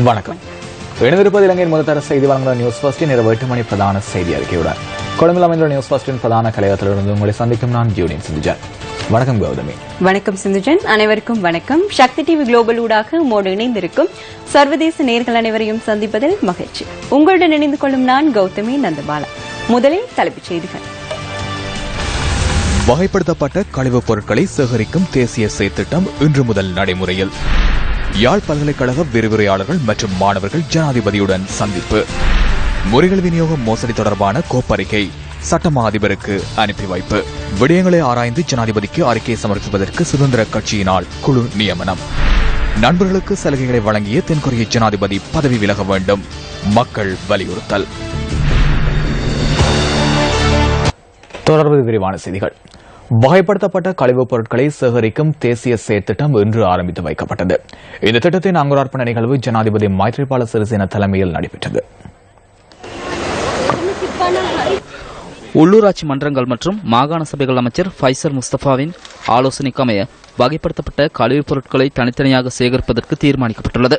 வணக்கம். இணைந்திருப்பது இலங்கையின் முதல்தர செய்தி வழங்குகிற நியூஸ் ஃபர்ஸ்டின் இரவு 8 மணி பிரதான செய்தி அறிக்கையுடன் கொழும்பில் அமைந்துள்ள நியூஸ் ஃபர்ஸ்டின் பிரதான கலையகத்திலிருந்து உங்களை சந்திக்கும் நான் ஜூனியன் சிந்துஜன். வணக்கம் கௌதமி. வணக்கம் சிந்துஜன். அனைவருக்கும் வணக்கம். சக்தி டிவி குளோபல் ஊடாக உம்மோடு இணைந்திருக்கும் சர்வதேச நேயர்கள் அனைவரையும் சந்திப்பதில் மகிழ்ச்சி. உங்களுடன் இணைந்து கொள்ளும் நான் கௌதமி நந்தபாலா. முதலில் தலைப்புச் செய்திகள். வகைப்படுத்தப்பட்ட கழிவுப் பொருட்களை சேகரிக்கும் தேசிய செயற்திட்டம் இன்று முதல் நடைமுறையில். யாழ் பல்கலைக்கழக விரிவுரையாளர்கள் மற்றும் மாணவர்கள் ஜனாதிபதியுடன் சந்திப்பு. முறைகள் விநியோக மோசடி தொடர்பான கோப்பறிக்கை சட்டமா அதிபருக்கு அனுப்பி வைப்பு. விடயங்களை ஆராய்ந்து ஜனாதிபதிக்கு அறிக்கை சமர்ப்பிப்பதற்கு சுதந்திர கட்சியினால் குழு நியமனம். நண்பர்களுக்கு சலுகைகளை வழங்கிய தென்கொரிய ஜனாதிபதி பதவி விலக வேண்டும், மக்கள் வலியுறுத்தல். தொடர்பு விரிவான செய்திகள். வகைப்படுத்தப்பட்ட கழிவுப் பொருட்களை சேகரிக்கும் தேசிய செயற்திட்டம் இன்று ஆரம்பித்து வைக்கப்பட்டது. இந்த திட்டத்தின் அங்குரார்ப்பண நிகழ்வு ஜனாதிபதி மைத்ரிபால சிறிசேன தலைமையில் நடைபெற்றது. உள்ளூராட்சி மன்றங்கள் மற்றும் மாகாண சபைகள் அமைச்சர் ஃபைசல் முஸ்தபாவின் ஆலோசனைக்கமைய வகைப்படுத்தப்பட்ட கழிவுப் பொருட்களை தனித்தனியாக சேகரிப்பதற்கு தீர்மானிக்கப்பட்டுள்ளது.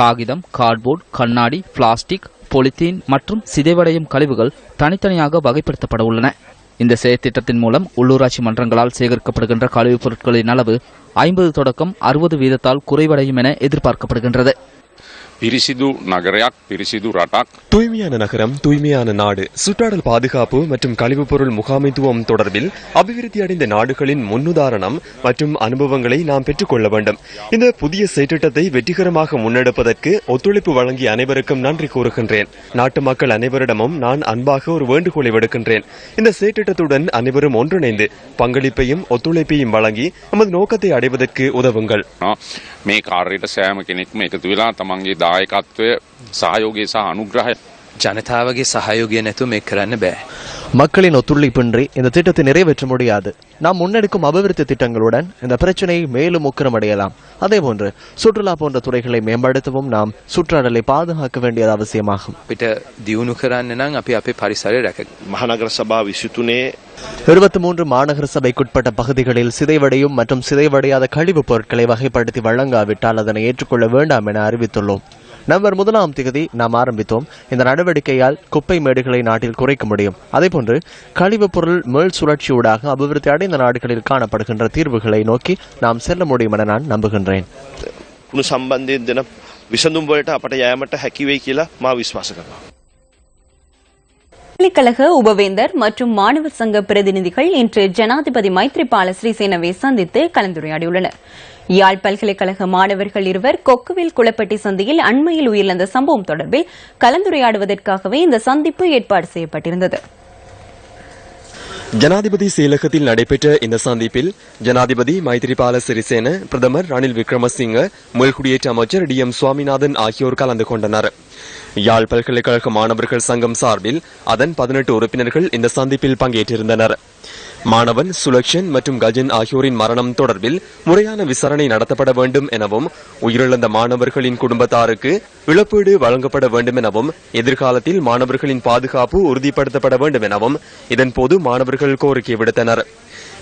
காகிதம், கார்ட்போர்டு, கண்ணாடி, பிளாஸ்டிக், பொலித்தீன் மற்றும் சிதைவடையும் கழிவுகள் தனித்தனியாக வகைப்படுத்தப்பட உள்ளன. இந்த செயற்திட்டத்தின் மூலம் உள்ளூராட்சி மன்றங்களால் சேகரிக்கப்படுகின்ற கழிவுப் பொருட்களின் அளவு 50 தொடக்கம் 60 வீதத்தால் குறைவடையும் என எதிர்பார்க்கப்படுகின்றது. பிரிசிது நகரයක් பிரிசிது රටක් தூய்மையான நகரம் தூய்மையான நாடு சுற்றாடல் பாதுகாப்பு மற்றும் கழிவுப்பொருள் முகாமைத்துவம் தொடர்பில் அபிவிருத்தி அடைந்த நாடுகளின் முன்னுதாரணம் மற்றும் அனுபவங்களை நாம் பெற்றுக்கொள்ள வேண்டும். இந்த புதிய செயற்திட்டத்தை வெற்றிகரமாக முன்னெடுப்பதற்கு ஒத்துழைப்பு வழங்கிய அனைவருக்கும் நன்றி கூறுகின்றேன். நாட்டு மக்கள் அனைவரிடமும் நான் அன்பாக ஒரு வேண்டுகோளை விடுக்கின்றேன். இந்த செயற்திட்டத்துடன் அனைவரும் ஒன்றிணைந்து பங்களிப்பையும் ஒத்துழைப்பையும் வழங்கி நமது நோக்கத்தை அடைவதற்கு உதவுங்கள். මේ කාර්යයට සෑම කෙනෙක්ම එකතු වෙලා තමන්ගේ දායකත්වය සහයෝගය සහ අනුග්‍රහය ජනතාවගේ සහයෝගය නැතුව මේක කරන්න බෑ. மக்களின் ஒத்துழைப்பின்றி இந்த திட்டத்தை நிறைவேற்ற முடியாது. நாம் முன்னெடுக்கும் அபிவிருத்தி திட்டங்களுடன் இந்த பிரச்சனையை மேலும் உக்கிரமடையலாம். அதேபோன்று சுற்றுலா போன்ற துறைகளை மேம்படுத்தவும் நாம் சுற்றாடலை பாதுகாக்க வேண்டியது அவசியமாகும். අපිට දියුණු කරන්න නම් අපි අපේ පරිසරය රැක மகாநகர சபா விசுத்துனே 23 மாநகர சபைக்குட்பட்ட பகுதிகளில் சிதைவடையும் மற்றும் சிதைவடையாத கழிவுப் பொருட்களை வகைப்படுத்தி வழங்காவிட்டால் அதனை ஏற்றுக்கொள்ள வேண்டாம் என அறிவித்துள்ளோம். நவம்பர் 1ஆம் தேதி நாம் ஆரம்பித்தோம். இந்த நடவடிக்கையால் குப்பை மேடுகளை நாட்டில் குறைக்க முடியும். அதேபோன்று கழிவுப் பொருள் மேல் சுழற்சியூடாக அபிவிருத்தி அடைந்த நாடுகளில் காணப்படுகின்ற தீர்வுகளை நோக்கி நாம் செல்ல முடியும் என நான் நம்புகின்றேன். සම්බන්ධයෙන් දෙන විසඳුම් වලට අපට යෑමට හැකි වෙයි කියලා මා විශ්වාස කරනවා. பல்கலைக்கழக உபவேந்தர் மற்றும் மாணவர் சங்க பிரதிநிதிகள் இன்று ஜனாதிபதி மைத்ரிபால சிறிசேனவை சந்தித்து கலந்துரையாடியுள்ளனர். யாழ் பல்கலைக்கழக மாணவர்கள் இருவர் கொக்குவில் குளப்பட்டி சந்தையில் அண்மையில் உயிரிழந்த சம்பவம் தொடர்பில் கலந்துரையாடுவதற்காகவே இந்த சந்திப்பு ஏற்பாடு செய்யப்பட்டிருந்தது. ஜனாதிபதி செயலகத்தில் நடைபெற்ற இந்த சந்திப்பில் ஜனாதிபதி மைத்ரிபால சிறிசேன, பிரதமர் ரணில் விக்ரமசிங்க, மேல்குடியேற்ற அமைச்சர் DM சுவாமிநாதன் ஆகியோர் கலந்து கொண்டனர். யாழ் பல்கலைக்கழக மாணவர்கள் சங்கம் சார்பில் அதன் 18 உறுப்பினர்கள் இந்த சந்திப்பில் பங்கேற்றிருந்தனர். மாணவன் சுலக்ஷன் மற்றும் கஜன் ஆகியோரின் மரணம் தொடர்பில் முறையான விசாரணை நடத்தப்பட வேண்டும் எனவும் உயிரிழந்த மாணவர்களின் குடும்பத்தாருக்கு இழப்பீடு வழங்கப்பட வேண்டும் எனவும் எதிர்காலத்தில் மாணவர்களின் பாதுகாப்பு உறுதிப்படுத்தப்பட வேண்டும் எனவும் இதன்போது மாணவர்கள் கோரிக்கை விடுத்தனர்.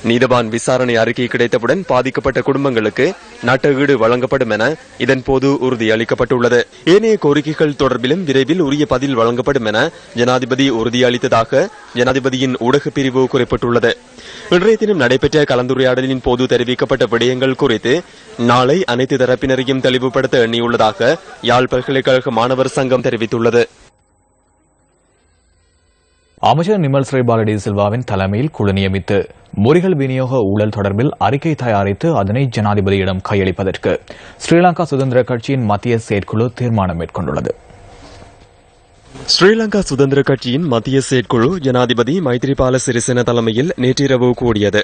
நீதவான் விசாரணை அறிக்கை கிடைத்தவுடன் பாதிக்கப்பட்ட குடும்பங்களுக்கு நட்டஈடு வழங்கப்படும் என இதன்போது உறுதியளிக்கப்பட்டுள்ளது. ஏனைய கோரிக்கைகள் தொடர்பிலும் விரைவில் உரிய பதில் வழங்கப்படும் என ஜனாதிபதி உறுதியளித்ததாக ஜனாதிபதியின் ஊடகப் பிரிவு குறிப்பிட்டுள்ளது. இன்றைய தினம் நடைபெற்ற கலந்துரையாடலின் போது தெரிவிக்கப்பட்ட விடயங்கள் குறித்து நாளை அனைத்து தரப்பினரையும் தெளிவுபடுத்த எண்ணியுள்ளதாக யாழ் பல்கலைக்கழக மாணவர் சங்கம் தெரிவித்துள்ளது. அமைச்சர் நிமல் ஸ்ரீபாலடி சில்வாவின் தலைமையில் குழு நியமித்து முறைகள் விநியோக ஊழல் தொடர்பில் அறிக்கை தயாரித்து அதனை ஜனாதிபதியிடம் கையளிப்பதற்கு ஸ்ரீலங்கா சுதந்திர கட்சியின் மத்திய செயற்குழு தீர்மானம் மேற்கொண்டுள்ளது. ஸ்ரீலங்கா சுதந்திர கட்சியின் மத்திய செயற்குழு ஜனாதிபதி மைத்ரிபால சிறிசேன தலைமையில் நேற்றிரவு கூடியது.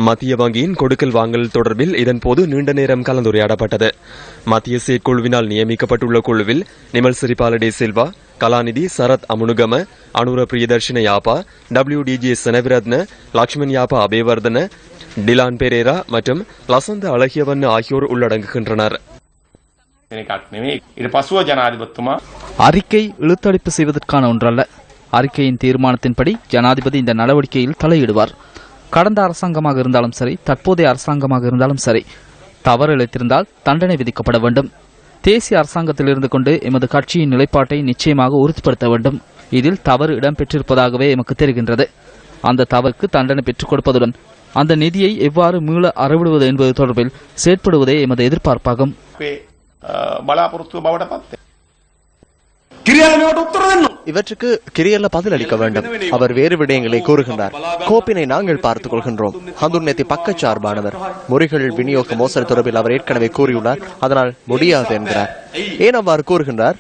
மத்திய வங்கியின் கொடுக்கல் வாங்கல் தொடர்பில் இதன்போது நீண்ட நேரம் கலந்துரையாடப்பட்டது. மத்திய செயற்குழுவினால் நியமிக்கப்பட்டுள்ள குழுவில் நிமல் சிறிபாலடி சில்வா, கலாநிதி சரத் அமுனுகம, அனுர பிரியதர்ஷன யாப்பா, WDG செனவிரத்ன, லக்ஷ்மண் யாப்பா அபேவர்தன, டிலான் பெரேரா மற்றும் லசந்த அழகியவன் ஆகியோர் உள்ளடங்குகின்றனர். அறிக்கை இழுத்தடிப்பு செய்வதற்கான ஒன்றல்ல. அறிக்கையின் தீர்மானத்தின்படி ஜனாதிபதி இந்த நடவடிக்கையில் தலையிடுவார். கடந்த அரசாங்கமாக இருந்தாலும் சரி, தற்போதைய அரசாங்கமாக இருந்தாலும் சரி, தவறு இழைத்திருந்தால் தண்டனை விதிக்கப்பட வேண்டும். தேசிய அரசாங்கத்தில் இருந்து கொண்டு எமது கட்சியின் நிலைப்பாட்டை நிச்சயமாக உறுதிப்படுத்த வேண்டும். இதில் தவறு இடம்பெற்றிருப்பதாகவே எமக்கு தெரிகின்றது. அந்த தவறுக்கு தண்டனை பெற்றுக் கொடுப்பதுடன் அந்த நிதியை எவ்வாறு மீள அறவிடுவது என்பது தொடர்பில் செயற்படுவதே எமது எதிர்பார்ப்பாகும். இவற்றுக்கு கிரியல்ல பதில் அளிக்க வேண்டும். அவர் வேறு விடயங்களை கூறுகின்றார். கோப்பினை நாங்கள் பார்த்துக் கொள்கின்றோம். ஹந்துன்னேத்தி பக்கச்சார்பானவர். முறிகள் விநியோக மோசடி தொடர்பில் அவர் ஏற்கனவே கூறியுள்ளார். அதனால் முடியாது என்கிறார். ஏன் அவ்வாறு கூறுகின்றார்?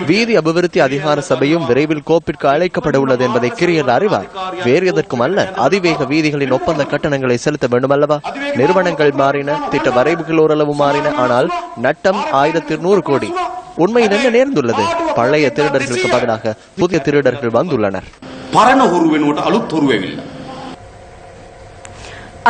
வீதி அபிவிருத்தி அதிகார சபையும் விரைவில் கோப்பிற்கு அழைக்கப்பட உள்ளது என்பதை கிரியல் அறிவார். வேறு எதற்கும் அல்ல. அதிவேக வீதிகளின் ஒப்பந்த கட்டணங்களை செலுத்த வேண்டும் அல்லவா? நிறுவனங்கள் மாறின, திட்ட வரைவுகள் ஓரளவு மாறின. ஆனால் நட்டம் 1100 கோடி. உண்மையில் என்ன நேர்ந்துள்ளது? பழைய திருடர்களுக்கு பதிலாக புதிய திருடர்கள் வந்துள்ளனர்.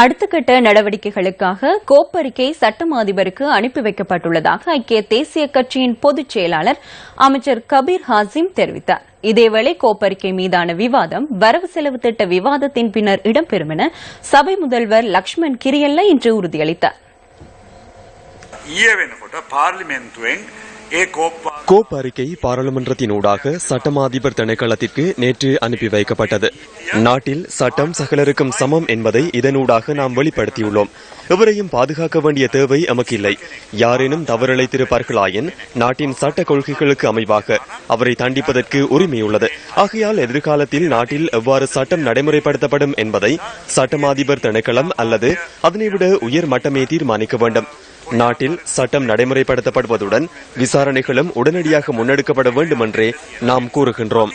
அடுத்த கட்ட நடவடிக்கைகளுக்காக கோப்பறிக்கை சட்டம் அதிபருக்கு அனுப்பி வைக்கப்பட்டுள்ளதாக ஐக்கிய தேசிய கட்சியின் பொதுச் செயலாளர் அமைச்சர் கபீர் ஹாசிம் தெரிவித்தார். இதேவேளை கோப்பறிக்கை மீதான விவாதம் வரவு செலவு திட்ட விவாதத்தின் பின்னர் இடம்பெறும் என சபை முதல்வர் லக்ஷ்மண் கிரியல்ல இன்று உறுதியளித்தார். கோப் அறிக்கை பாராளுமன்றத்தினூடாக சட்டமாதிபர் திணைக்களத்திற்கு நேற்று அனுப்பி வைக்கப்பட்டது. நாட்டில் சட்டம் சகலருக்கும் சமம் என்பதை இதனூடாக நாம் வெளிப்படுத்தியுள்ளோம். எவரையும் பாதுகாக்க வேண்டிய தேவை நமக்கு இல்லை. யாரேனும் தவறிழைத்திருப்பார்களாயின் நாட்டின் சட்ட கொள்கைகளுக்கு அமைவாக அவரை தண்டிப்பதற்கு உரிமையுள்ளது. ஆகையால் எதிர்காலத்தில் நாட்டில் எவ்வாறு சட்டம் நடைமுறைப்படுத்தப்படும் என்பதை சட்டமாதிபர் திணைக்களம் அல்லது அதனைவிட உயர் மட்டமே தீர்மானிக்க வேண்டும். நாட்டில் சட்டம் நடைமுறைப்படுத்தப்படுவதுடன் விசாரணைகளும் உடனடியாக முன்னெடுக்கப்பட வேண்டும் என்றே நாம் கூறுகின்றோம்.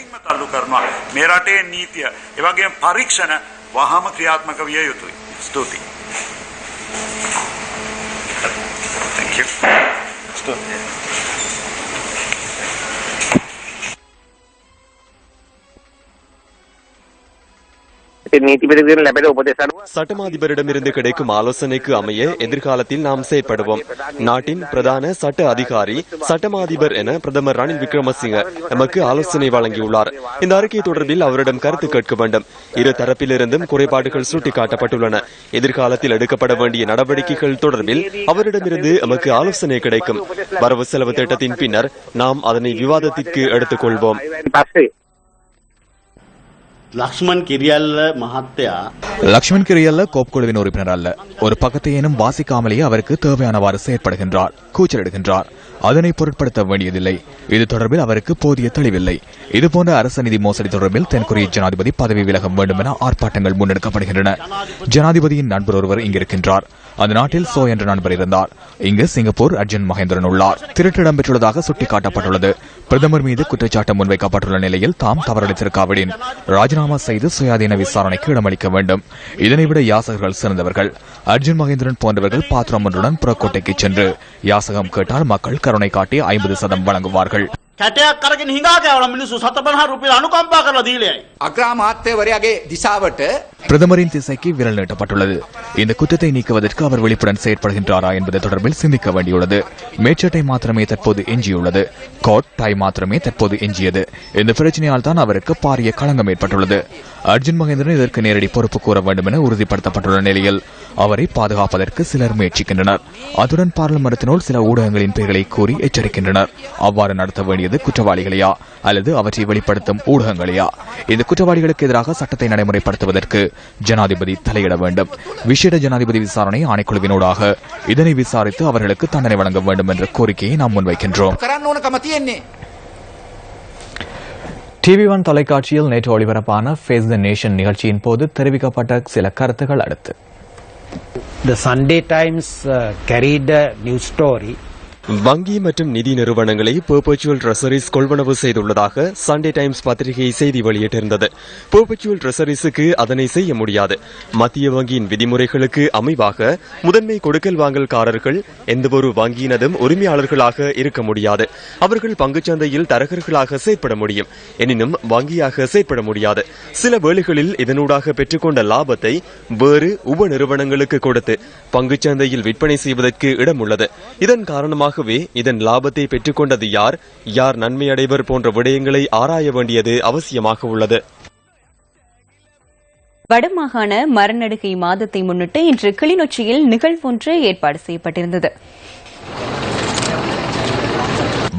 சட்டமாதிபரிடமிருந்து கிடைக்கும் ஆலோசனைக்கு அமைய எதிர்காலத்தில் நாம் செயற்படுவோம். நாட்டின் பிரதான சட்ட அதிகாரி சட்டமாதிபர் என பிரதமர் ரணில் விக்ரமசிங்க நமக்கு ஆலோசனை வழங்கியுள்ளார். இந்த அறிக்கை தொடர்பில் அவரிடம் கருத்து கேட்க வேண்டும். இரு தரப்பிலிருந்தும் குறைபாடுகள் சுட்டிக்காட்டப்பட்டுள்ளன. எதிர்காலத்தில் எடுக்கப்பட வேண்டிய நடவடிக்கைகள் தொடர்பில் அவரிடமிருந்து நமக்கு ஆலோசனை கிடைக்கும். வரவு செலவு திட்டத்தின் பின்னர் நாம் அதனை விவாதத்திற்கு எடுத்துக் கொள்வோம். லக்ஷ்மண் கிரியல்ல கோப் குழுவின் உறுப்பினர் அல்ல. ஒரு பக்கத்தையேனும் வாசிக்காமலேயே அவருக்கு தேவையானவாறு செயற்படுகின்றார், கூச்சலிடுகின்றார். அதனை பொருட்படுத்த வேண்டியதில்லை. இது தொடர்பில் அவருக்கு போதிய தெளிவில்லை. இதுபோன்ற அரச நிதி மோசடி தொடர்பில் தென்கொரிய ஜனாதிபதி பதவி விலக வேண்டும் என ஆர்ப்பாட்டங்கள் முன்னெடுக்கப்படுகின்றன. ஜனாதிபதியின் நண்பர் ஒருவர் இங்கிருக்கின்றார். அந்த நாட்டில் சோ என்ற நண்பர் இருந்தார். இங்கு சிங்கப்பூர் அர்ஜுன் மகேந்திரன் உள்ளார். திருட்டு இடம்பெற்றுள்ளதாக சுட்டிக்காட்டப்பட்டுள்ளது. பிரதமர் மீது குற்றச்சாட்டு முன்வைக்கப்பட்டுள்ள நிலையில் தாம் தவறளித்திருக்காவிடின் ராஜினாமா செய்து சுயாதீன விசாரணைக்கு இடமளிக்க வேண்டும். இதனைவிட யாசகர்கள் சிறந்தவர்கள். அர்ஜுன் மகேந்திரன் போன்றவர்கள் பாத்திரம் ஒன்றுடன் புறக்கோட்டைக்கு சென்று யாசகம் கேட்டால் மக்கள் கருணை காட்டி 50% வழங்குவார்கள். பிரதமரின் திசைக்கு விரல் நீட்டப்பட்டுள்ளது. இந்த குற்றத்தை நீக்குவதற்கு அவர் விழிப்புடன் செயற்படுகின்றாரா என்பது தொடர்பில் சிந்திக்க வேண்டியுள்ளது. மேற்சட்டை மாத்திரமே தற்போது எஞ்சியுள்ளது. கோட் டை மாத்திரமே தற்போது எஞ்சியது. இந்த பிரச்சனையால் தான் அவருக்கு பாரிய களங்கம் ஏற்பட்டுள்ளது. அர்ஜுன் மகேந்திரன் இதற்கு நேரடி பொறுப்பு கூற வேண்டும் என உறுதிப்படுத்தப்பட்டுள்ள நிலையில் அவரை பாதுகாப்பதற்கு சிலர் முயற்சிக்கின்றனர். அதுடன் பாராளுமன்றத்தினுள் சில ஊடகங்களின் பெயர்களை கூறி எச்சரிக்கின்றனர். அவ்வாறு நடத்த வேண்டியது குற்றவாளிகளையா அல்லது அவற்றை வெளிப்படுத்தும் ஊடகங்களையா? இந்த குற்றவாளிகளுக்கு எதிராக சட்டத்தை நடைமுறைப்படுத்துவதற்கு ஜனாதிபதி தலையிட வேண்டும். விசேட ஜனாதிபதி விசாரணை ஆணைக்குழுவினூடாக இதனை விசாரித்து அவர்களுக்கு தண்டனை வழங்க வேண்டும் என்ற கோரிக்கையை நாம் முன்வைக்கின்றோம். TV1 தொலைக்காட்சியில் நேற்று ஒளிபரப்பான ஃபேஸ் தி நேஷன் நிகழ்ச்சியின் போது தெரிவிக்கப்பட்ட சில கருத்துக்கள் அடுத்து. The Sunday Times carried a news story. வங்கி மற்றும் நிதி நிறுவனங்களை பெர்பச்சுவல் ட்ரெசரிஸ் கொள்வனவு செய்துள்ளதாக சண்டே டைம்ஸ் பத்திரிகை செய்தி வெளியிட்டிருந்தது. பெர்பச்சுவல் ட்ரெசரிஸுக்கு அதனை செய்ய முடியாது. மத்திய வங்கியின் விதிமுறைகளுக்கு அமைவாக முதன்மை கொடுக்கல் வாங்கல்காரர்கள் எந்தவொரு வங்கியினதும் உரிமையாளர்களாக இருக்க முடியாது. அவர்கள் பங்குச்சந்தையில் தரகர்களாக செயற்பட முடியும், எனினும் வங்கியாக செயற்பட முடியாது. சில வேளைகளில் இதனூடாக பெற்றுக்கொண்ட லாபத்தை வேறு உப நிறுவனங்களுக்கு கொடுத்து பங்குச்சந்தையில் விற்பனை செய்வதற்கு இடம் உள்ளது. இதன் காரணமாக இதன் லாபத்தை பெற்றுக்கொண்டது யார், யார் நன்மை அடைவர் போன்ற விடயங்களை ஆராய வேண்டியது அவசியமாக உள்ளது. வடமாகாண மரநடுகை மாதத்தை முன்னிட்டு இன்று கிளிநொச்சியில் நிகழ்வொன்று ஏற்பாடு செய்யப்பட்டிருந்தது.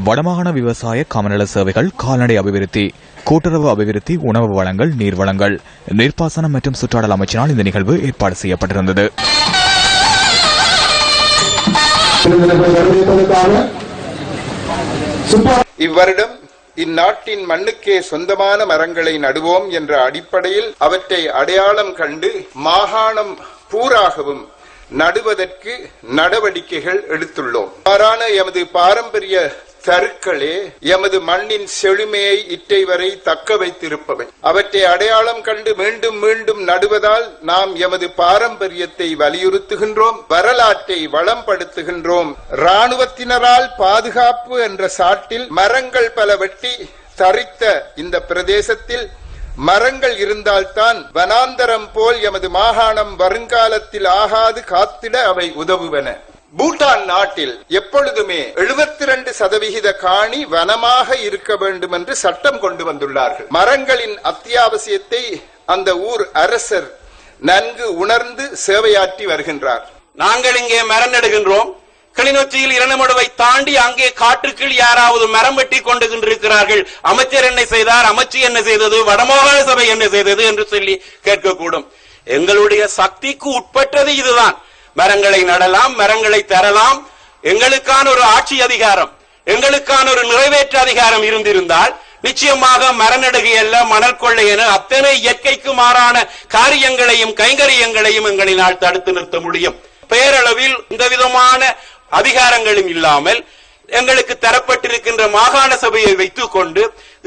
வடமாகாண விவசாய கமநல சேவைகள், கால்நடை அபிவிருத்தி, கூட்டுறவு அபிவிருத்தி, உணவு வளங்கள், நீர்வளங்கள், நீர்ப்பாசனம் மற்றும் சுற்றாடல் அமைச்சினால் இந்த நிகழ்வு ஏற்பாடு செய்யப்பட்டிருந்தது. இவ்வருடம் இந்நாட்டின் மண்ணுக்கே சொந்தமான மரங்களை நடுவோம் என்ற அடிப்படையில் அவற்றை அடையாளம் கண்டு மாகாணம் பூராகவும் நடுவதற்கு நடவடிக்கைகள் எடுத்துள்ளோம். மாறான எமது பாரம்பரிய தருக்களே எமது மண்ணின் செழுமையை இற்றை வரை தக்க வைத்திருப்பவை. அவற்றை அடையாளம் கண்டு மீண்டும் மீண்டும் நடுவதால் நாம் எமது பாரம்பரியத்தை வலியுறுத்துகின்றோம், வரலாற்றை வளம்படுத்துகின்றோம். இராணுவத்தினரால் பாதுகாப்பு என்ற சாட்டில் மரங்கள் பல வெட்டி தரித்த இந்த பிரதேசத்தில் மரங்கள் இருந்தால்தான் வனாந்தரம் போல் எமது மாகாணம் வருங்காலத்தில் ஆகாது காத்திட அவை உதவுவன. பூட்டான் நாட்டில் எப்பொழுதுமே 72% காணி வனமாக இருக்க வேண்டும் என்று சட்டம் கொண்டு வந்துள்ளார்கள். மரங்களின் அத்தியாவசியத்தை அந்த ஊர் அரசர் நன்கு உணர்ந்து சேவையாற்றி வருகின்றார். நாங்கள் இங்கே மரம் நடுகின்றோம். கிளிநொச்சியில் இரண்டுமடுவை தாண்டி அங்கே காட்டுக்குள் யாராவது மரம் வெட்டி கொண்டு இருக்கிறார்கள். அமைச்சர் என்ன செய்தார், அமைச்சு என்ன செய்தது, வடமாகாண சபை என்ன செய்தது என்று சொல்லி கேட்கக்கூடும். எங்களுடைய சக்திக்கு உட்பட்டது இதுதான். மரங்களை நடலாம், மரங்களை தரலாம். எங்களுக்கான ஒரு ஆட்சி அதிகாரம், எங்களுக்கான ஒரு நிறைவேற்று அதிகாரம் இருந்திருந்தால் நிச்சயமாக மரநடுகை அல்ல, மணல் கொள்ளை என அத்தனை இயற்கைக்கு மாறான காரியங்களையும் கைங்கரியங்களையும் எங்களினால் தடுத்து நிறுத்த முடியும். பெயரளவில் இந்த விதமான அதிகாரங்களும் இல்லாமல் எங்களுக்கு தரப்பட்டிருக்கின்ற மாகாண சபையை வைத்துக் கொண்டு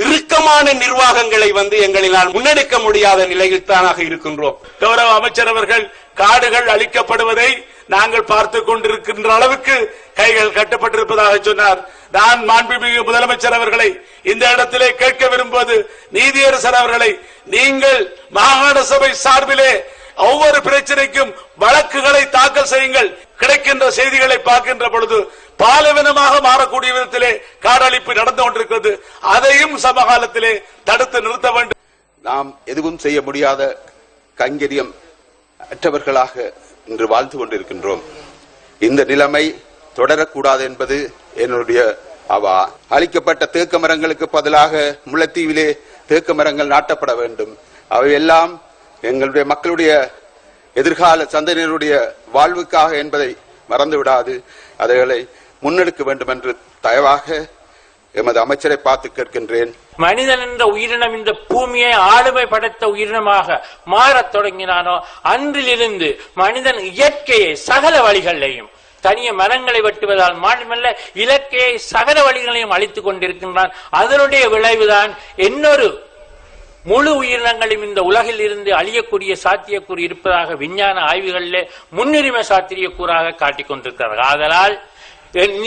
இறுக்கமான நிர்வாகங்களை எங்களினால் முன்னெடுக்க முடியாத நிலையில் தானாக இருக்கின்றோம். கௌரவ அமைச்சர் அவர்கள் காடுகள் அழிக்கப்படுவதை நாங்கள் பார்த்துக் கொண்டிருக்கின்ற அளவுக்கு கைகள் கட்டப்பட்டிருப்பதாக சொன்னார். நான் மாண்புமிகு முதலமைச்சர் அவர்களை இந்த இடத்திலே கேட்க விரும்புவது, நீதியரசர் அவர்களை, நீங்கள் மாகாண சபை சார்பிலே ஒவ்வொரு பிரச்சனைக்கும் வழக்குகளை தாக்கல் செய்யுங்கள். கிடைக்கின்ற செய்திகளை பார்க்கின்ற பொழுது பாலைவனமாக மாறக்கூடிய விதத்திலே காடழிப்பு நடந்து கொண்டிருக்கிறது. அதையும் சமகாலத்திலே தடுத்து நிறுத்த வேண்டும். நாம் எதுவும் செய்ய முடியாத கைங்கரியம் அற்றவர்களாக இன்று வாழ்ந்து கொண்டிருக்கின்றோம். இந்த நிலைமை தொடரக்கூடாது என்பது என்னுடைய அவா. அளிக்கப்பட்ட தேக்க மரங்களுக்கு பதிலாக முல்லைத்தீவிலே தேக்க மரங்கள் நாட்டப்பட வேண்டும். அவையெல்லாம் எங்களுடைய மக்களுடைய எதிர்கால சந்ததியினருடைய வாழ்வுக்காக என்பதை மறந்துவிடாது அதைகளை முன்னெடுக்க வேண்டும் என்று தயவாக எமது அமைச்சரை பார்த்து கேட்கின்றேன். மனிதன் என்ற உயிரினம் இந்த பூமியை ஆளுமை படைத்த உயிரினமாக மாறத் தொடங்கினானோ அன்றிலிருந்து மனிதன் இயற்கையை சகல வழிகளையும், தனிய மரங்களை வெட்டுவதால் மட்டுமல்ல இலக்கையை சகல வழிகளையும் அழித்துக் கொண்டிருக்கின்றான். அதனுடைய விளைவுதான் இன்னொரு முழு உயிரினங்களும் இந்த உலகில் இருந்து அழியக்கூடிய சாத்தியக்கூறு இருப்பதாக விஞ்ஞான ஆய்வுகளிலே முன்னுரிமை சாத்தியக்கூறாக காட்டிக் கொண்டிருக்கிறார்கள். ஆதலால்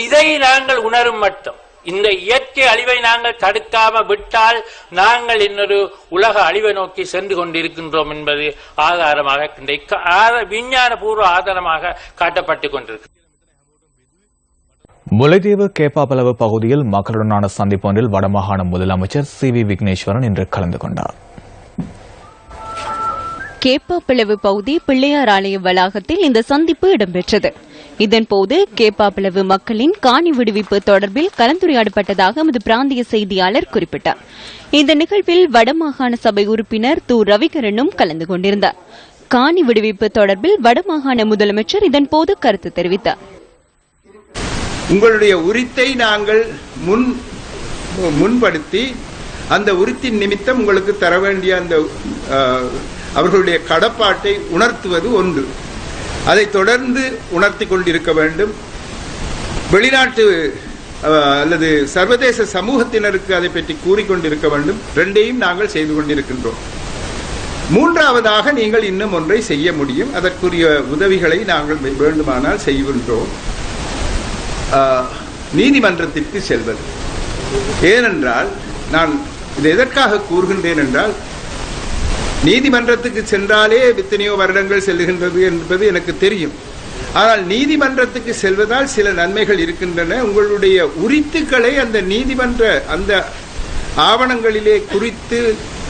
இதை நாங்கள் உணரும் மட்டும் இந்த இயற்கை அழிவை நாங்கள் தடுக்காம விட்டால் நாங்கள் இன்னொரு உலக அழிவை நோக்கி சென்று கொண்டிருக்கின்றோம் என்பது ஆதாரமாக விஞ்ஞான பூர்வ ஆதாரமாக காட்டப்பட்டுக் கொண்டிருக்கிறது. முல்லைத்தீவு கேப்பாபலவு பகுதியில் மக்களுடனான சந்திப்பு ஒன்றில் வடமாகாண முதலமைச்சர் CV விக்னேஸ்வரன் இன்று கலந்து கொண்டார். கேப்பாபிளவு பகுதி பிள்ளையார் ஆலய வளாகத்தில் இந்த சந்திப்பு இடம்பெற்றது. இதன்போது கேப்பாபிளவு மக்களின் காணி விடுவிப்பு தொடர்பில் கலந்துரையாடப்பட்டதாக எமது பிராந்திய செய்தியாளர் குறிப்பிட்டார். இந்த நிகழ்வில் வடமாகாண சபை உறுப்பினர் து. ரவிகரனும் கலந்து கொண்டிருந்தார். காணி விடுவிப்பு தொடர்பில் வடமாகாண முதலமைச்சர் இதன்போது கருத்து தெரிவித்தார். உங்களுடைய உரித்தை நாங்கள் முன்படுத்தி அந்த உரித்தின் நிமித்தம் உங்களுக்கு தர வேண்டிய அந்த அவர்களுடைய கடப்பாட்டை உணர்த்துவது ஒன்று. அதை தொடர்ந்து உணர்த்தி கொண்டிருக்க வேண்டும். வெளிநாட்டு அல்லது சர்வதேச சமூகத்தினருக்கு அதை பற்றி கூறிக்கொண்டிருக்க வேண்டும். ரெண்டையும் நாங்கள் செய்து கொண்டிருக்கின்றோம். மூன்றாவதாக நீங்கள் இன்னும் ஒன்றை செய்ய முடியும். அதற்குரிய உதவிகளை நாங்கள் வேண்டுமானால் செய்கின்றோம். நீதிமன்றத்திற்கு செல்வது. ஏனென்றால் நான் இது எதற்காக கூறுகின்றேன் என்றால், நீதிமன்றத்துக்கு சென்றாலே எத்தனையோ வருடங்கள் செல்லுகின்றது என்பது எனக்கு தெரியும். ஆனால் நீதிமன்றத்துக்கு செல்வதால் சில நன்மைகள் இருக்கின்றன. உங்களுடைய உரித்துக்களை அந்த நீதிமன்ற அந்த ஆவணங்களிலே குறித்து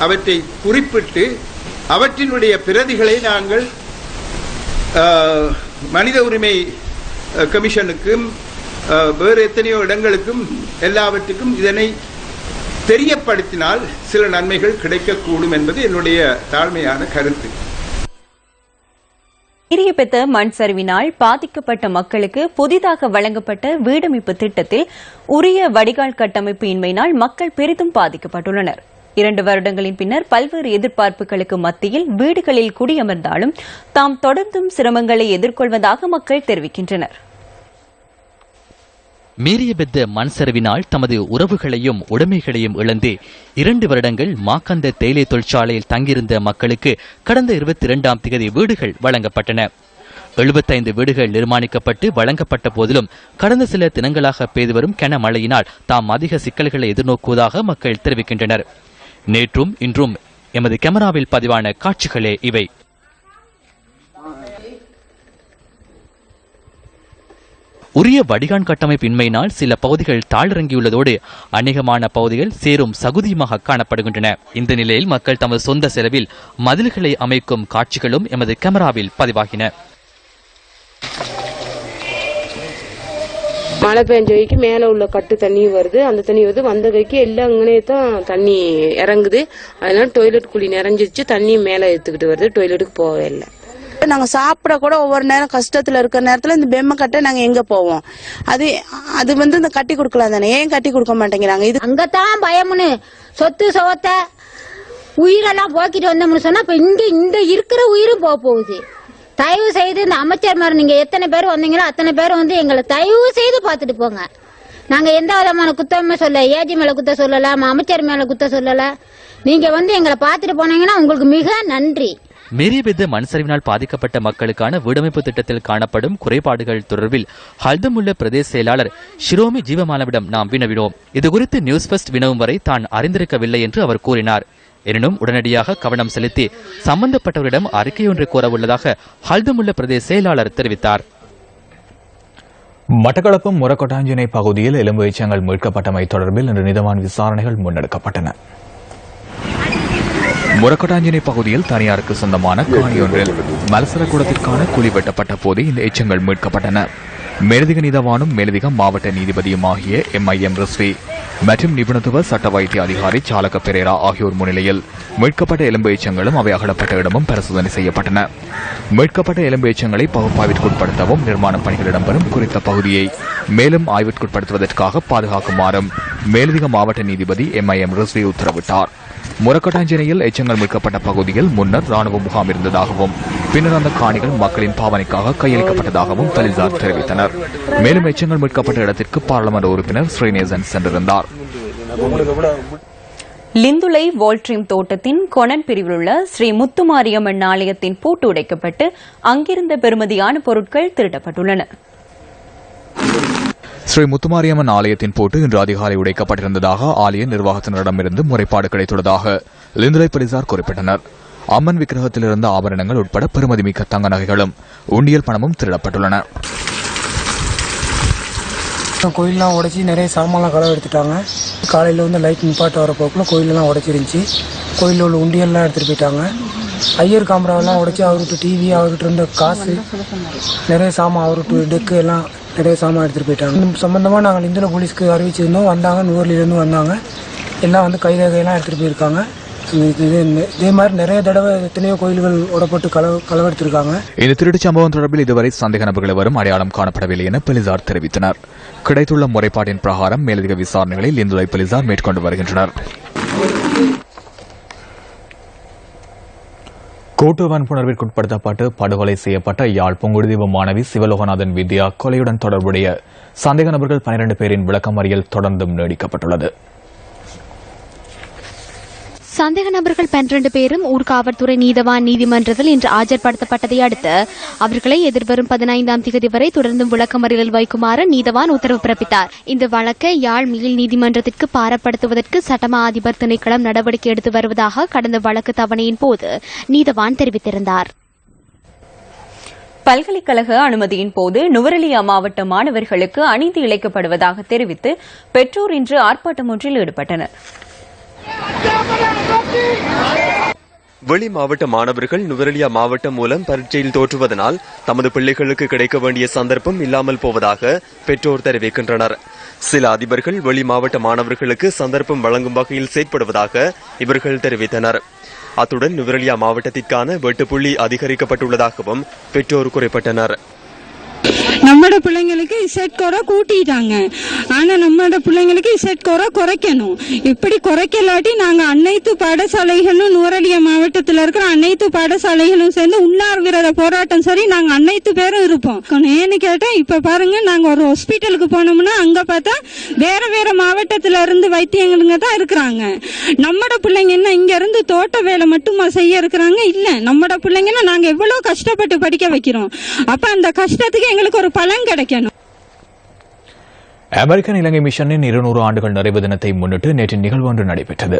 அவற்றை குறிப்பிட்டு அவற்றினுடைய பிரதிகளை நாங்கள் மனித உரிமை கமிஷனுக்கும் வேறு எத்தனையோ இடங்களுக்கும் எல்லாவற்றுக்கும் இதனை தெரியப்படுத்தினால் சில நன்மைகள் கிடைக்கக்கூடும் என்பது என்னுடைய தாழ்மையான கருத்து. பெத்த மண் சரிவினால் பாதிக்கப்பட்ட மக்களுக்கு புதிதாக வழங்கப்பட்ட வீடமைப்பு திட்டத்தில் உரிய வடிகால் கட்டமைப்பு இன்மையினால் மக்கள் பெரிதும் பாதிக்கப்பட்டுள்ளனர். 2 வருடங்களின் பின்னர் பல்வேறு எதிர்பார்ப்புகளுக்கு மத்தியில் வீடுகளில் குடியமர்ந்தாலும் தாம் தொடர்ந்தும் சிரமங்களை எதிர்கொள்வதாக மக்கள் தெரிவிக்கின்றனர். மீறியபெத்த மண் சரிவினால் தமது உறவுகளையும் உடைமைகளையும் இழந்து 2 வருடங்கள் மாக்கந்த தேயிலை தொழிற்சாலையில் தங்கியிருந்த மக்களுக்கு கடந்த 22ஆம் தேதி வீடுகள் வழங்கப்பட்டன. 75 வீடுகள் நிர்மாணிக்கப்பட்டு வழங்கப்பட்ட போதிலும் கடந்த சில தினங்களாக பெய்து வரும் கனமழையினால் தாம் அதிக சிக்கல்களை எதிர்நோக்குவதாக மக்கள் தெரிவிக்கின்றனர். நேற்றும் இன்றும் எமது கேமராவில் பதிவான காட்சிகளே இவை. உரிய வடிகான் கட்டமைப்பின்மையினால் சில பகுதிகள் தாழிறங்கியுள்ளதோடு அநேகமான பகுதிகள் சேரும் சகுதியுமாக காணப்படுகின்றன. இந்த நிலையில் மக்கள் தமது சொந்த செலவில் மதில்களை அமைக்கும் காட்சிகளும் எமது கேமராவில் பதிவாகின. மழை பெஞ்ச கைக்கு மேல உள்ள கட்டு தண்ணி வருது, அந்த தண்ணி வருது, வந்த கைக்கு எல்லாம் அங்கனே தான் தண்ணி இறங்குது. அதனால டொய்லெட் குழி நிறைஞ்சிருச்சு, தண்ணி மேல எடுத்துக்கிட்டு வருது, டொய்லெட்டுக்கு போகவே இல்லை. நாங்க சாப்பிட கூட ஒவ்வொரு நேரம் கஷ்டத்துல இருக்கிற நேரத்துல இந்த பெம்மை கட்ட நாங்க எங்க போவோம்? அது வந்து இந்த கட்டி கொடுக்கலாம் தானே, ஏன் கட்டி கொடுக்க மாட்டேங்கிறாங்க? இது அங்கதான் பயம்னு சொத்து சோத்த உயிரெல்லாம் போக்கிட்டு வந்தோம்னு சொன்னா இப்ப இந்த இருக்கிற உயிரும் போகுது. தயவு செய்து இந்த அமைச்சர்மார் நீங்க எத்தனை பேர் வந்தீங்களோ அத்தனை பேர் வந்து எங்களை தயவு செய்து பாத்துட்டு போங்க. நாங்க எந்த விதமான குத்தமே சொல்ல, ஏஜி மேல குத்த சொல்லல, அமைச்சர் மேல குத்த சொல்லல. நீங்க வந்து எங்களை பாத்துட்டு போனீங்கன்னா உங்களுக்கு மிக நன்றி. மீறியபெத்த மண் சரிவினால் பாதிக்கப்பட்ட மக்களுக்கான வீடமைப்பு திட்டத்தில் காணப்படும் குறைபாடுகள் தொடர்பில் ஹல்தமுல்ல பிரதேச செயலாளர் ஷிரோமி ஜீவமானவிடம் நாம் வினவினோம். இதுகுறித்து நியூஸ் ஃபர்ஸ்ட் வினவும் வரை தான் அறிந்திருக்கவில்லை என்று அவர் கூறினார். எனினும் உடனடியாக கவனம் செலுத்தி சம்பந்தப்பட்டவரிடம் அறிக்கை ஒன்றை கோரவுள்ளதாக ஹல்தமுல்ல பிரதேச செயலாளர் தெரிவித்தார். மட்டக்களப்பு முரக்கொட்டாஞ்சினை பகுதியில் எலும்பு எச்சங்கள் மீட்கப்பட்டமை தொடர்பில் இன்று நீதவான் விசாரணைகள் முன்னெடுக்கப்பட்டன. முரக்கொட்டாஞ்சினை பகுதியில் தனியாருக்கு சொந்தமான காணியொன்றில் மலசர கூடத்திற்கான குழி வெட்டப்பட்ட போது இந்த எச்சங்கள் மீட்கப்பட்டன. மேலதிக நீதவானும் மேலதிக மாவட்ட நீதிபதியும் ஆகிய MIM ரிஸ்வி மற்றும் நிபுணத்துவ சட்ட வைத்திய அதிகாரி சாலக பெரேரா ஆகியோர் முன்னிலையில் மீட்கப்பட்ட எலும்பு எச்சங்களும் அவை அகலப்பட்ட இடமும் பரிசோதனை செய்யப்பட்டன. மீட்கப்பட்ட எலும்பு எச்சங்களை பகுப்பாய்விற்குட்படுத்தவும் நிர்மாணப் பணிகள் இடம்பெறும் குறித்த பகுதியை மேலும் ஆய்விற்குட்படுத்துவதற்காக பாதுகாக்குமாறும் மேலதிக மாவட்ட நீதிபதி MIM ரிஸ்வி உத்தரவிட்டார். முரக்கொட்டாஞ்சினையில் எச்சங்கள் மீட்கப்பட்ட பகுதியில் முன்னர் ராணுவ முகாம் இருந்ததாகவும் பின்னர் அந்த காணிகள் மக்களின் பாவனைக்காக கையளிக்கப்பட்டதாகவும் போலீசார் தெரிவித்தனர். மேலும் எச்சங்கள் மீட்கப்பட்ட இடத்திற்கு பாராளுமன்ற உறுப்பினர் ஸ்ரீநேசன் சென்றிருந்தார். லிந்துலை வோல்ட்ரீம் தோட்டத்தின் கொனன் பிரிவில் உள்ள ஸ்ரீ முத்துமாரியம்மன் ஆலயத்தின் பூட்டு உடைக்கப்பட்டு அங்கிருந்த பெறுமதியான பொருட்கள் திருடப்பட்டுள்ளன. ஸ்ரீ முத்துமாரியம்மன் ஆலயத்தின் பூட்டு இன்று அதிகாலை உடைக்கப்பட்டிருந்ததாக ஆலய நிர்வாகத்தினரிடமிருந்து முறைப்பாடு கிடைத்துள்ளதாக லிந்துலை போலீசார் குறிப்பிட்டனர். அம்மன் விக்கிரகத்திலிருந்த ஆபரணங்கள் உட்பட பெறுமதிமிக்க தங்க நகைகளும் உண்டியல் பணமும் திருடப்பட்டுள்ளன. கோயிலெலாம் உடைச்சி நிறைய சாமான்லாம் களவு எடுத்துட்டாங்க. காலையில் வந்து லைட் நிப்பாட்டு வர போக்குள்ள கோயிலெலாம் உடைச்சிருந்துச்சு. கோயிலில் உள்ள உண்டியல்லாம் எடுத்துகிட்டு போயிட்டாங்க. ஐயர் காமராவெல்லாம் உடைச்சி அவர்கிட்ட டிவி, அவர்கிட்ட இருந்த காசு, நிறைய சாமான், அவர்கிட்ட டெக்கு எல்லாம் நிறைய சாமான் எடுத்துகிட்டு போயிட்டாங்க. இந்த சம்பந்தமாக நாங்கள் இந்துல போலீஸ்க்கு அறிவிச்சிருந்தோம். வந்தாங்க, நுவர்லியிலேருந்து வந்தாங்க. எல்லாம் வந்து கைரேகையெல்லாம் எடுத்துகிட்டு போயிருக்காங்க. இதே மாதிரி நிறைய தடவை எத்தனையோ கோயில்கள் உடப்பட்டு களவெடுத்திருக்காங்க. இந்த திருட்டு சம்பவம் தொடர்பில் இதுவரை சந்தேக நபர்கள் வரும் அடையாளம் காணப்படவில்லை என போலீசார் தெரிவித்தனர். கிடைத்துள்ள முறைப்பாட்டின் பிரகாரம் மேலதிக விசாரணைகளை லிந்துலை போலீசார் மேற்கொண்டு வருகின்றனர். கூட்டு வன்புணர்விற்குட்படுத்தப்பட்டு படுகொலை செய்யப்பட்ட யாழ் புங்குடுதீவு மாணவி சிவலோகநாதன் வித்யா கொலையுடன் தொடர்புடைய சந்தேக நபர்கள் 12 பேரின் விளக்கமறியல் தொடர்ந்தும் நீடிக்கப்பட்டுள்ளது. சந்தேக நபர்கள் 12 பேரும் ஊர்காவல்துறை நீதவான் நீதிமன்றத்தில் இன்று ஆஜர்படுத்தப்பட்டதை அடுத்து அவர்களை எதிர்வரும் 15ஆம் தேதி வரை தொடர்ந்தும் விளக்கமறியலில் வைக்குமாறு நீதவான் உத்தரவு பிறப்பித்தார். இந்த வழக்கை யாழ் மேல் நீதிமன்றத்திற்கு பாரப்படுத்துவதற்கு சட்டமா அதிபர் திணைக்களம் நடவடிக்கை எடுத்து வருவதாக கடந்த வழக்கு தவணையின் போது நீதவான் தெரிவித்திருந்தார். பல்கலைக்கழக அனுமதியின் போது நுவரெலியா மாவட்ட மாணவர்களுக்கு அநீதி இழைக்கப்படுவதாக தெரிவித்து பெற்றோர் இன்று ஆர்ப்பாட்டம் ஒன்றில் ஈடுபட்டனர். வெளி மாவட்ட மாணவர்கள் நுவரெலியா மாவட்டம் மூலம் பரீட்சையில் தோற்றுவதனால் தமது பிள்ளைகளுக்கு கிடைக்க வேண்டிய சந்தர்ப்பம் இல்லாமல் போவதாக பெற்றோர் தெரிவிக்கின்றனர். சில அதிபர்கள் வெளி மாவட்ட மாணவர்களுக்கு சந்தர்ப்பம் வழங்கும் வகையில் செயற்படுவதாக இவர்கள் தெரிவித்தனர். அத்துடன் நுவரெலியா மாவட்டத்திற்கான வெட்டுப்புள்ளி அதிகரிக்கப்பட்டுள்ளதாகவும் பெற்றோர் குறிப்பிட்டனர். நம்மட பிள்ளைங்களுக்கு இசட் கோரா கூட்டிட்டாங்க. ஆனா நம்மட பிள்ளைங்களுக்கு இசட் கோரா குறைக்கணும். இப்படி குறைக்கலாட்டி நாங்க அனைத்து பாடசாலைகளும் நுவரெலியா மாவட்டத்தில் இருக்கிற அனைத்து பாடசாலைகளும் சேர்ந்து உண்ணாவிரத போராட்டம் சரி நாங்க அனைத்து பேரும் இருப்போம். ஏன்னு கேட்டா இப்ப பாருங்க, நாங்க ஒரு ஹாஸ்பிட்டலுக்கு போனோம்னா அங்க பார்த்தா வேற வேற மாவட்டத்துல இருந்து வைத்தியங்களுங்க தான் இருக்கிறாங்க. நம்மட பிள்ளைங்க என்ன இங்க இருந்து தோட்ட வேலை மட்டுமா செய்ய இருக்கிறாங்க? இல்ல, நம்மட பிள்ளைங்கன்னா நாங்க எவ்வளவு கஷ்டப்பட்டு படிக்க வைக்கிறோம். அப்ப அந்த கஷ்டத்துக்கு எங்களுக்கு ஒரு பலன் கிடைக்கணும். அமெரிக்கன் இலங்கை மிஷனின் 200 ஆண்டுகள் நிறைவு தினத்தை முன்னிட்டு நேற்று நிகழ்வு ஒன்று நடைபெற்றது.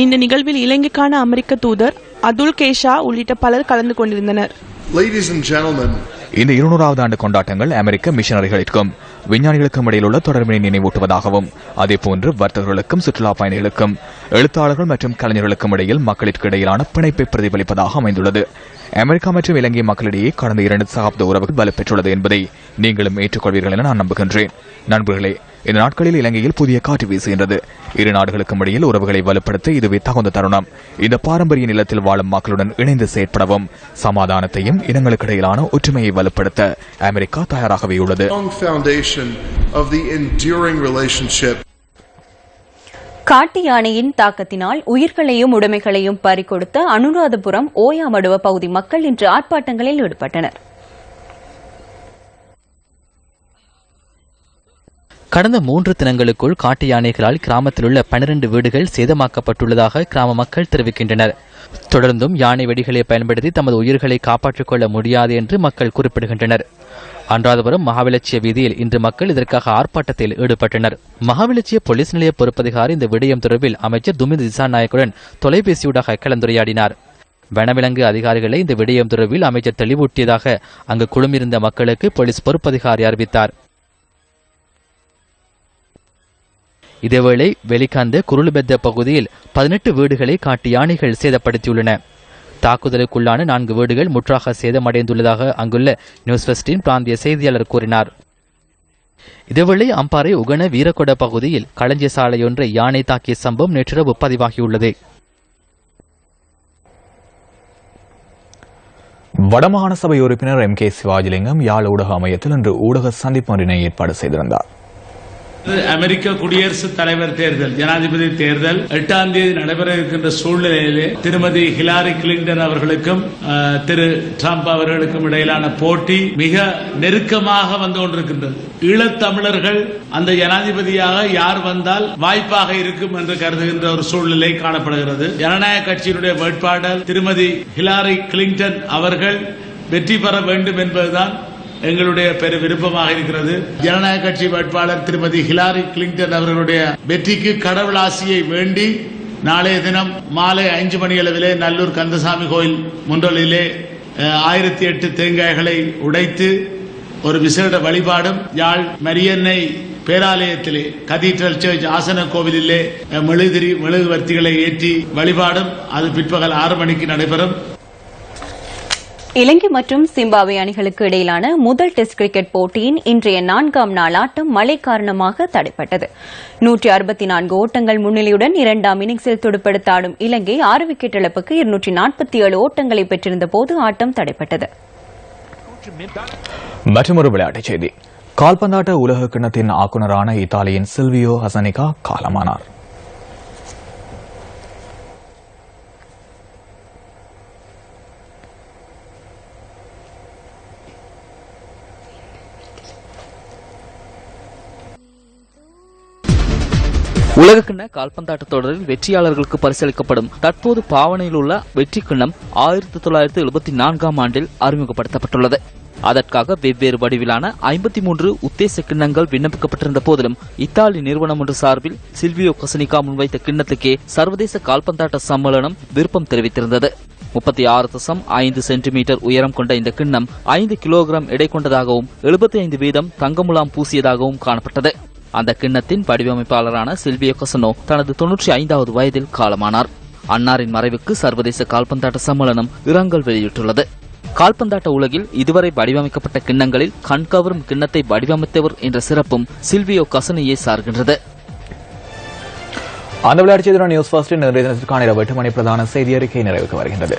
இந்த நிகழ்வில் இலங்கைக்கான அமெரிக்க தூதர் அதுல் கேஷா உள்ளிட்ட பலர் கலந்து கொண்டிருந்தனர். இந்த 200வது ஆண்டு கொண்டாட்டங்கள் அமெரிக்க மிஷனரிகளுக்கும் விஞ்ஞானிகளுக்கும் இடையிலுள்ள தொடர்பினை நினைவூட்டுவதாகவும் அதேபோன்று வர்த்தகர்களுக்கும் சுற்றுலா பயணிகளுக்கும் எழுத்தாளர்கள் மற்றும் கலைஞர்களுக்கும் இடையில் மக்களுக்கு இடையிலான பிணைப்பை பிரதிபலிப்பதாக அமைந்துள்ளது. அமெரிக்கா மற்றும் இலங்கை மக்களிடையே கடந்த 2 சகாப்த உறவுகள் வலுப்பெற்றுள்ளது என்பதை நீங்களும் ஏற்றுக்கொள்வீர்கள் என நான் நம்புகின்றேன். நண்பர்களே, இந்த நாட்களில் இலங்கையில் புதிய காற்று வீசுகின்றது. இரு நாடுகளுக்கும் இடையில் உறவுகளை வலுப்படுத்த இதுவே தகுந்த தருணம். இந்த பாரம்பரிய நிலத்தில் வாழும் மக்களுடன் இணைந்து செயற்படவும் சமாதானத்தையும் இனங்களுக்கு இடையிலான ஒற்றுமையை வலுப்படுத்த அமெரிக்கா தயாராகவே உள்ளது. காட்டு யானையின் தாக்கத்தினால் உயிர்களையும் உடைமைகளையும் பறிகொடுத்த அனுராதபுரம் ஓயாமடுவ பகுதி மக்கள் இன்று ஆர்ப்பாட்டங்களில் ஈடுபட்டனர். கடந்த 3 தினங்களுக்குள் காட்டு யானைகளால் கிராமத்தில் உள்ள 12 வீடுகள் சேதமாக்கப்பட்டுள்ளதாக கிராம மக்கள் தெரிவிக்கின்றனர். தொடர்ந்தும் யானை வெடிகளை பயன்படுத்தி தமது உயிர்களை காப்பாற்றிக் கொள்ள முடியாது என்று மக்கள் குறிப்பிடுகின்றனர். அனுராதபுரம் மகாவிலட்சிய வீதியில் இன்று மக்கள் இதற்காக ஆர்ப்பாட்டத்தில் ஈடுபட்டனர். மகாவிலட்சிய போலீஸ் நிலைய பொறுப்பதிகாரி இந்த விடயம் தொடர்பில் அமைச்சர் துமிந்த் திசாநாயக்குடன் தொலைபேசியூடாக கலந்துரையாடினார். வனவிலங்கு அதிகாரிகளை இந்த விடயம் தொடர்பில் அமைச்சர் தெளிவூட்டியதாக அங்கு குழுமிருந்த மக்களுக்கு போலீஸ் பொறுப்பதிகாரி அறிவித்தார். இதேவேளை வெளிக்காந்த குருளுபெத்த பகுதியில் 18 வீடுகளை காட்டு யானைகள் சேதப்படுத்தியுள்ளன. தாக்குதலுக்குள்ளான 4 வீடுகள் முற்றாக சேதமடைந்துள்ளதாக அங்குள்ள நியூஸ் ஃபர்ஸ்டின் பிராந்திய செய்தியாளர் கூறினார். இதேவேளை அம்பாறை உகன வீரகொட பகுதியில் களஞ்சிய சாலையொன்றை யானை தாக்கிய சம்பவம் நேற்றிரவு பதிவாகியுள்ளது. வடமாகாண சபை உறுப்பினர் MK சிவாஜிலிங்கம் யாழ் ஊடக அமையத்தில் இன்று ஊடக சந்திப்பு ஒன்றினை ஏற்பாடு செய்திருந்தார். அமெரிக்க குடியரசுத் தலைவர் தேர்தல், ஜனாதிபதி தேர்தல் 8ஆம் தேதி நடைபெற இருக்கின்ற சூழ்நிலையிலே திருமதி ஹிலாரி கிளின்டன் அவர்களுக்கும் திரு டிரம்ப் அவர்களுக்கும் இடையிலான போட்டி மிக நெருக்கமாக வந்து கொண்டிருக்கின்றது. ஈழத்தமிழர்கள் அந்த ஜனாதிபதியாக யார் வந்தால் வாய்ப்பாக இருக்கும் என்று கருதுகின்ற ஒரு சூழ்நிலை காணப்படுகிறது. ஜனநாயக கட்சியினுடைய வேட்பாளர் திருமதி ஹிலாரி கிளின்டன் அவர்கள் வெற்றி பெற வேண்டும் என்பதுதான் எங்களுடைய பெரு விருப்பமாக இருக்கிறது. ஜனநாயக கட்சி வேட்பாளர் திருமதி ஹிலாரி கிளின்டன் அவர்களுடைய வெற்றிக்கு கடவுள் ஆசியை வேண்டி நாளைய தினம் மாலை 5 மணி அளவிலே நல்லூர் கந்தசாமி கோயில் முன்றலிலே 1008 தேங்காய்களை உடைத்து ஒரு விசேட வழிபாடும், யாழ் மரியன்னை பேராலயத்திலே கதீட்ரல் சர்ச் ஆசன கோவிலிலே மெழுகுவர்த்திகளை ஏற்றி வழிபாடும் அது பிற்பகல் 6 மணிக்கு நடைபெறும். இலங்கை மற்றும் சிம்பாப்வே அணிகளுக்கு இடையிலான முதல் டெஸ்ட் கிரிக்கெட் போட்டியின் இன்றைய 4ஆம் நாள் ஆட்டம் மழை காரணமாக தடைப்பட்டது. 164 ஓட்டங்கள் முன்னிலையுடன் 2ஆம் இன்னிங்ஸில் துடுப்படுத்த ஆடும் இலங்கை 6 விக்கெட் இழப்புக்கு 247 ஓட்டங்களை பெற்றிருந்த போது ஆட்டம் தடைப்பட்டது. மற்றொரு விளையாட்டுச் செய்தி. கால்பந்தாட்ட உலக கிண்ணத்தின் ஆக்குநரான இத்தாலியின் சில்வியோ ஹசனிகா காலமானார். உலகக்கிண்ண கால்பந்தாட்ட தொடரில் வெற்றியாளர்களுக்கு பரிசளிக்கப்படும் தற்போது பாவனையில் உள்ள வெற்றி கிண்ணம் 1974ஆம் ஆண்டில் அறிமுகப்படுத்தப்பட்டுள்ளது. அதற்காக வெவ்வேறு வடிவிலான 53 உத்தேச கிண்ணங்கள் விண்ணப்பிக்கப்பட்டிருந்த போதிலும் இத்தாலி நிறுவனம் ஒன்று சார்பில் சில்வியோ ஹசனிகா முன்வைத்த கிண்ணத்துக்கே சர்வதேச கால்பந்தாட்ட சம்மேளனம் விருப்பம் தெரிவித்திருந்தது. 36.5 சென்டிமீட்டர் உயரம் கொண்ட இந்த கிண்ணம் 5 கிலோகிராம் எடை கொண்டதாகவும் 75% தங்கமுலாம் பூசியதாகவும் காணப்பட்டது. அந்த கிண்ணத்தின் வடிவமைப்பாளரான சில்வியோ கசனோ தனது 95வது வயதில் காலமானார். அன்னாரின் மறைவுக்கு சர்வதேச கால்பந்தாட்ட சம்மேளனம் இரங்கல் வெளியிட்டுள்ளது. கால்பந்தாட்ட உலகில் இதுவரை வடிவமைக்கப்பட்ட கிண்ணங்களில் கண்கவரும் கிண்ணத்தை வடிவமைத்தவர் என்ற சிறப்பும் சில்வியோ கசனியை சார்கின்றது. அந்த விளையாட்டு செய்தியுடன் நியூஸ் ஃபர்ஸ்ட் நிறைய தினத்திற்கான இரவு 8 மணி பிரதான செய்தி அறிக்கை நிறைவுக்கு வருகின்றது.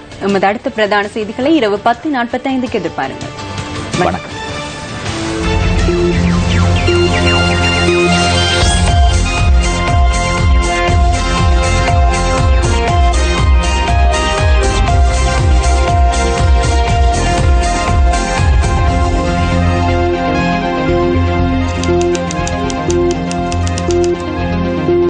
அடுத்த பிரதான செய்திகளை இரவு 10:45 எதிர்பாருங்கள். வணக்கம்.